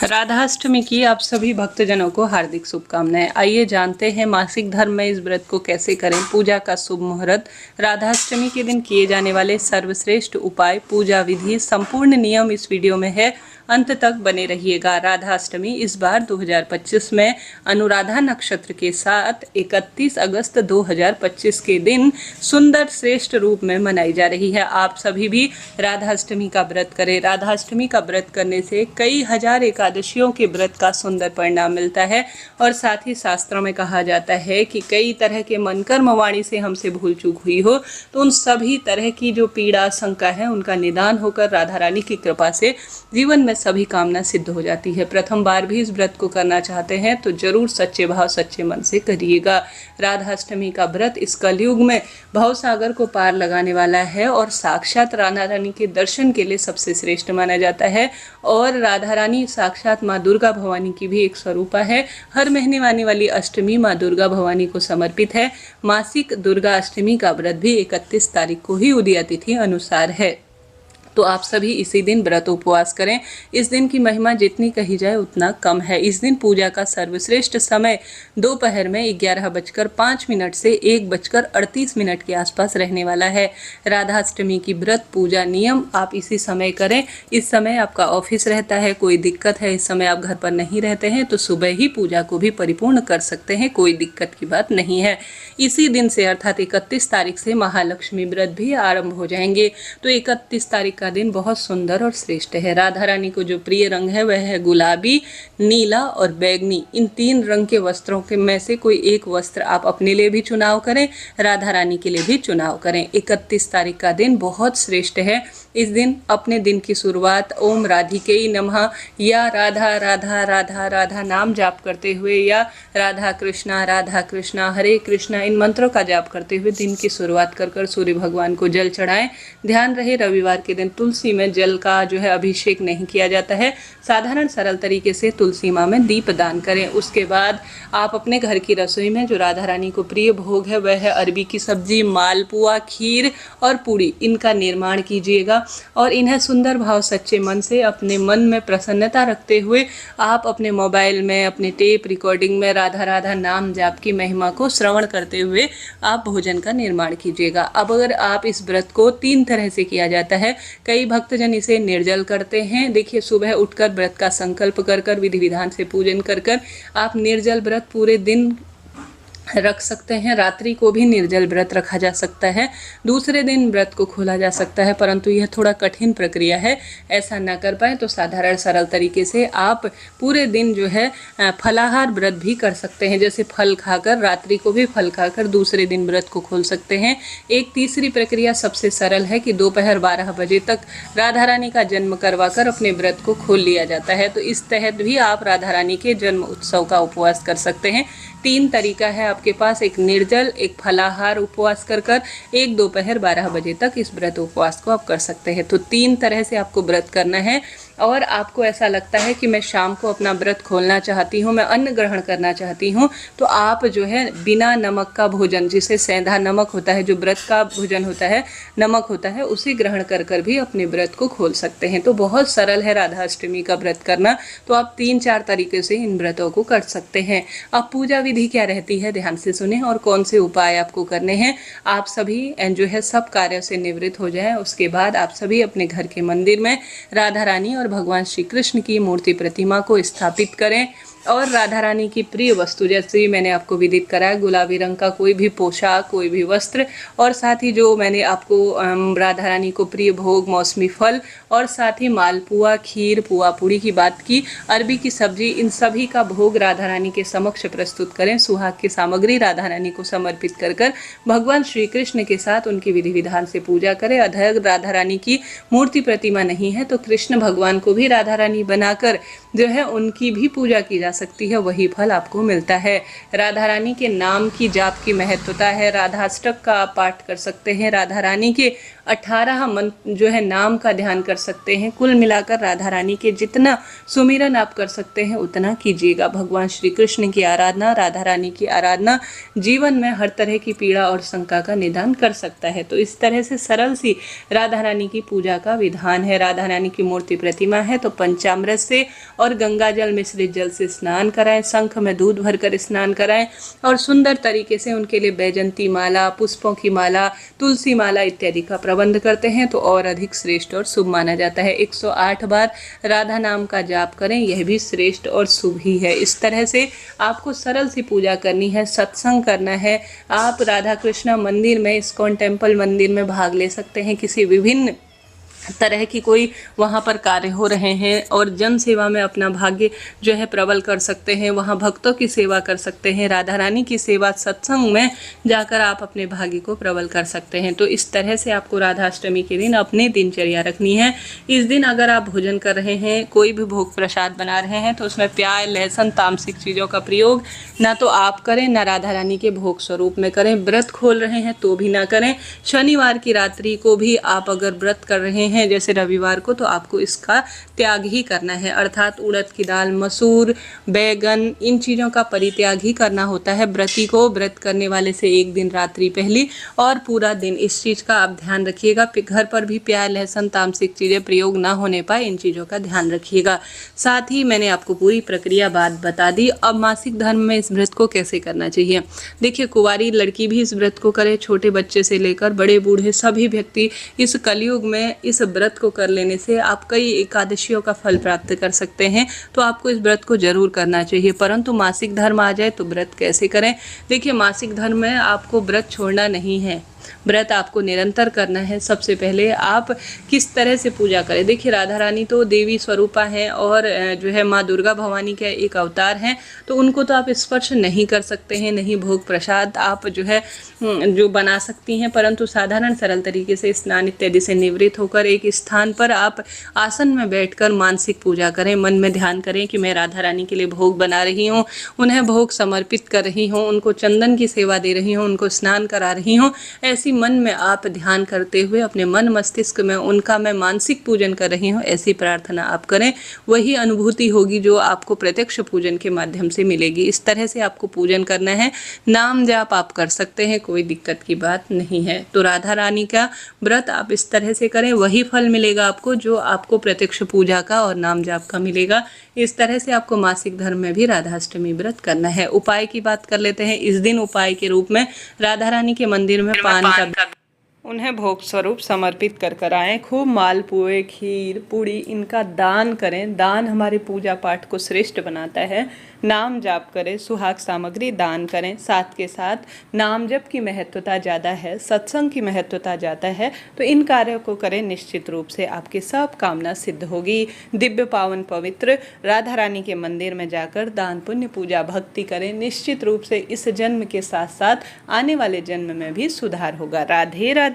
राधाष्टमी की आप सभी भक्तजनों को हार्दिक शुभकामनाएं। आइए जानते हैं मासिक धर्म में इस व्रत को कैसे करें। पूजा का शुभ मुहूर्त, राधाष्टमी के दिन किए जाने वाले सर्वश्रेष्ठ उपाय, पूजा विधि, संपूर्ण नियम इस वीडियो में है, अंत तक बने रहिएगा। राधाष्टमी इस बार 2025 में अनुराधा नक्षत्र के साथ 31 अगस्त 2025 के दिन सुंदर श्रेष्ठ रूप में मनाई जा रही है। आप सभी भी राधाष्टमी का व्रत करें। राधाष्टमी का व्रत करने से कई हजार एकादशियों के व्रत का सुंदर परिणाम मिलता है और साथ ही शास्त्रों में कहा जाता है कि कई तरह के मन कर्म वाणी से हमसे भूल चूक हुई हो तो उन सभी तरह की जो पीड़ा शंका है उनका निदान होकर राधा रानी की कृपा से जीवन में सभी कामना सिद्ध हो जाती है। प्रथम बार भी इस व्रत को करना चाहते हैं तो जरूर सच्चे भाव सच्चे मन से करिएगा। राधाष्टमी का व्रत इस कलयुग में भव सागर को पार लगाने वाला है और साक्षात राधा रानी के दर्शन के लिए सबसे श्रेष्ठ माना जाता है। और राधा रानी साक्षात माँ दुर्गा भवानी की भी एक स्वरूपा है। हर महीने आने वाली अष्टमी माँ दुर्गा भवानी को समर्पित है। मासिक दुर्गा अष्टमी का व्रत भी 31 तारीख को ही उदया तिथि अनुसार है, तो आप सभी इसी दिन व्रत उपवास करें। इस दिन की महिमा जितनी कही जाए उतना कम है। इस दिन पूजा का सर्वश्रेष्ठ समय दोपहर में 11:05 से 1:38 के आसपास रहने वाला है। राधाष्टमी की व्रत पूजा नियम आप इसी समय करें। इस समय आपका ऑफिस रहता है, कोई दिक्कत है, इस समय आप घर पर नहीं रहते हैं तो सुबह ही पूजा को भी परिपूर्ण कर सकते हैं, कोई दिक्कत की बात नहीं है। इसी दिन से अर्थात 31 तारीख से महालक्ष्मी व्रत भी आरंभ हो जाएंगे। तो 31 तारीख का दिन बहुत सुंदर और श्रेष्ठ है। राधा रानी को जो प्रिय रंग है वह है गुलाबी, नीला और बैगनी। इन 3 रंग के वस्त्रों के में से कोई एक वस्त्र आप अपने लिए भी चुनाव करें, राधा रानी के लिए भी चुनाव करें। 31 तारीख का दिन बहुत श्रेष्ठ है। इस दिन अपने दिन की शुरुआत ओम राधिके नमः या राधा राधा राधा राधा नाम जाप करते हुए या राधा कृष्णा हरे कृष्णा इन मंत्रों का जाप करते हुए दिन की शुरुआत कर सूर्य भगवान को जल चढ़ाएं। ध्यान रहे रविवार के दिन तुलसी में जल का जो है अभिषेक नहीं किया जाता है। साधारण सरल तरीके से तुलसी माँ में दीप दान करें। उसके बाद आप अपने घर की रसोई में जो राधा रानी को प्रिय भोग है वह है अरबी की सब्जी, मालपुआ, खीर और पूड़ी। इनका निर्माण कीजिएगा और इन्हें सुंदर भाव सच्चे मन से अपने मन में प्रसन्नता रखते हुए आप अपने मोबाइल में अपने टेप रिकॉर्डिंग में राधा राधा नाम जाप की महिमा को श्रवण करते हुए आप भोजन का निर्माण कीजिएगा। अब अगर आप इस व्रत को 3 तरह से किया जाता है। कई भक्तजन इसे निर्जल करते हैं। देखिए, सुबह उठकर व्रत का संकल्प कर विधि विधान से पूजन कर आप निर्जल व्रत पूरे दिन रख सकते हैं। रात्रि को भी निर्जल व्रत रखा जा सकता है। दूसरे दिन व्रत को खोला जा सकता है, परंतु यह थोड़ा कठिन प्रक्रिया है। ऐसा ना कर पाए तो साधारण सरल तरीके से आप पूरे दिन जो है फलाहार व्रत भी कर सकते हैं। जैसे फल खाकर, रात्रि को भी फल खाकर दूसरे दिन व्रत को खोल सकते हैं। एक तीसरी प्रक्रिया सबसे सरल है कि दोपहर 12 बजे तक राधा रानी का जन्म करवाकर अपने व्रत को खोल लिया जाता है। तो इस तहत भी आप राधा रानी के जन्म उत्सव का उपवास कर सकते हैं। 3 तरीका है आपके पास, एक निर्जल, एक फलाहार उपवास कर एक दोपहर 12 बजे तक इस व्रत उपवास को आप कर सकते हैं। तो 3 तरह से आपको व्रत करना है। और आपको ऐसा लगता है कि मैं शाम को अपना व्रत खोलना चाहती हूँ, मैं अन्न ग्रहण करना चाहती हूँ, तो आप जो है बिना नमक का भोजन, जिसे सेंधा नमक होता है, जो व्रत का भोजन होता है, नमक होता है, उसे ग्रहण कर भी अपने व्रत को खोल सकते हैं। तो बहुत सरल है राधाष्टमी का व्रत करना। तो आप 3-4 तरीके से इन व्रतों को कर सकते हैं। अब पूजा विधि क्या रहती है, ध्यान से सुने, और कौन से उपाय आपको करने हैं। आप सभी जो है सब कार्यों से निवृत्त हो जाए। उसके बाद आप सभी अपने घर के मंदिर में राधा रानी और भगवान श्री कृष्ण की मूर्ति प्रतिमा को स्थापित करें और राधा रानी की प्रिय वस्तु, जैसे मैंने आपको विदित कराया, गुलाबी रंग का कोई भी पोशाक, कोई भी वस्त्र, और साथ ही जो मैंने आपको राधा रानी को प्रिय भोग मौसमी फल और साथ ही मालपुआ, खीर, पुआ पूड़ी की बात की, अरबी की सब्जी, इन सभी का भोग राधा रानी के समक्ष प्रस्तुत करें। सुहाग की सामग्री राधा रानी को समर्पित कर भगवान श्री कृष्ण के साथ उनकी विधि विधान से पूजा करें। अगर राधा रानी की मूर्ति प्रतिमा नहीं है तो कृष्ण भगवान को भी राधा रानी बनाकर जो है उनकी भी पूजा की जा सकती है वही फल आपको मिलता है। राधा रानी के नाम की जाप की महत्वता है। राधाष्टक का आप पाठ कर सकते हैं। राधा रानी के 18 मंत्र जो है नाम का ध्यान कर सकते हैं। कुल मिलाकर राधा रानी के जितना सुमिरन आप कर सकते हैं उतना कीजिएगा। भगवान श्री कृष्ण की आराधना, राधा रानी की आराधना जीवन में हर तरह की पीड़ा और शंका का निदान कर सकता है। तो इस तरह से सरल सी राधा रानी की पूजा का विधान है। राधा रानी की मूर्ति प्रतिमा है तो पंचामृत से और गंगा जल मिश्रित जल से स्नान कराएं, शंख में दूध भरकर स्नान कराएं और सुंदर तरीके से उनके लिए बैजंती माला, पुष्पों की माला, तुलसी माला इत्यादि का प्रबंध करते हैं तो और अधिक श्रेष्ठ और शुभ माना जाता है। 108 बार राधा नाम का जाप करें, यह भी श्रेष्ठ और शुभ ही है। इस तरह से आपको सरल सी पूजा करनी है, सत्संग करना है। आप राधा कृष्ण मंदिर में, इस्कॉन टेम्पल मंदिर में भाग ले सकते हैं। किसी विभिन्न तरह की कोई वहाँ पर कार्य हो रहे हैं और जन सेवा में अपना भाग्य जो है प्रबल कर सकते हैं। वहाँ भक्तों की सेवा कर सकते हैं। राधा रानी की सेवा, सत्संग में जाकर आप अपने भाग्य को प्रबल कर सकते हैं। तो इस तरह से आपको राधाष्टमी के दिन अपनी दिनचर्या रखनी है। इस दिन अगर आप भोजन कर रहे हैं, कोई भी भोग प्रसाद बना रहे हैं तो उसमें प्याज, लहसुन, तामसिक चीज़ों का प्रयोग ना तो आप करें ना राधा रानी के भोग स्वरूप में करें। व्रत खोल रहे हैं तो भी ना करें। शनिवार की रात्रि को भी आप अगर व्रत कर रहे हैं जैसे रविवार को तो आपको इसका त्याग ही करना है, अर्थात उड़द की दाल, मसूर, बैगन, इन चीज़ों का परित्याग ही करना होता है व्रती को। व्रत करने वाले से एक दिन रात्रि पहले और पूरा दिन इस चीज़ का आप ध्यान रखिएगा। घर पर भी प्याज, लहसुन, तामसिक चीज़ें प्रयोग ना होने पाए, इन चीज़ों का ध्यान रखिएगा। साथ ही मैंने आपको पूरी प्रक्रिया बात बता दी। अब मासिक धर्म में इस व्रत को कैसे करना चाहिए, देखिए कुंवारी लड़की भी इस व्रत को करे, छोटे बच्चे से लेकर बड़े बूढ़े सभी व्यक्ति इस कलयुग में इस व्रत को कर लेने से आप कई एकादशियों का फल प्राप्त कर सकते हैं। तो आपको इस व्रत को जरूर करना चाहिए। परंतु मासिक धर्म आ जाए तो व्रत कैसे करें, देखिए मासिक धर्म में आपको व्रत छोड़ना नहीं है, व्रत आपको निरंतर करना है। सबसे पहले आप किस तरह से पूजा करें, देखिए राधा रानी तो देवी स्वरूपा हैं और जो है माँ दुर्गा भवानी के एक अवतार हैं, तो उनको तो आप स्पर्श नहीं कर सकते हैं, नहीं भोग प्रसाद आप जो है जो बना सकती हैं। परंतु साधारण सरल तरीके से स्नान इत्यादि से निवृत्त होकर एक स्थान पर आप आसन में बैठकर मानसिक पूजा करें। मन में ध्यान करें कि मैं राधा रानी के लिए भोग बना रही हूँ, उन्हें भोग समर्पित कर रही हूँ, उनको चंदन की सेवा दे रही हूँ, उनको स्नान करा रही हूँ। ऐसी मन में आप ध्यान करते हुए अपने मन मस्तिष्क में उनका मैं मानसिक पूजन कर रही हूँ, ऐसी प्रार्थना आप करें। वही अनुभूति होगी जो आपको प्रत्यक्ष पूजन के माध्यम से मिलेगी। इस तरह से आपको पूजन करना है। नाम जाप आप कर सकते हैं, कोई दिक्कत की बात नहीं है। तो राधा रानी का व्रत आप इस तरह से करें, वही फल मिलेगा आपको जो आपको प्रत्यक्ष पूजा का और नाम जाप का मिलेगा। इस तरह से आपको मासिक धर्म में भी राधाष्टमी व्रत करना है। उपाय की बात कर लेते हैं। इस दिन उपाय के रूप में राधा रानी के मंदिर में पान का उन्हें भोग स्वरूप समर्पित कर आएँ। खूब मालपुए, खीर, पूड़ी इनका दान करें। दान हमारे पूजा पाठ को श्रेष्ठ बनाता है। नाम जाप करें, सुहाग सामग्री दान करें। साथ के साथ नाम जप की महत्वता ज़्यादा है, सत्संग की महत्वता ज़्यादा है, तो इन कार्यों को करें। निश्चित रूप से आपकी सब कामना सिद्ध होगी। दिव्य पावन पवित्र राधा रानी के मंदिर में जाकर दान पुण्य पूजा भक्ति करें। निश्चित रूप से इस जन्म के साथ साथ आने वाले जन्म में भी सुधार होगा। राधे राधे।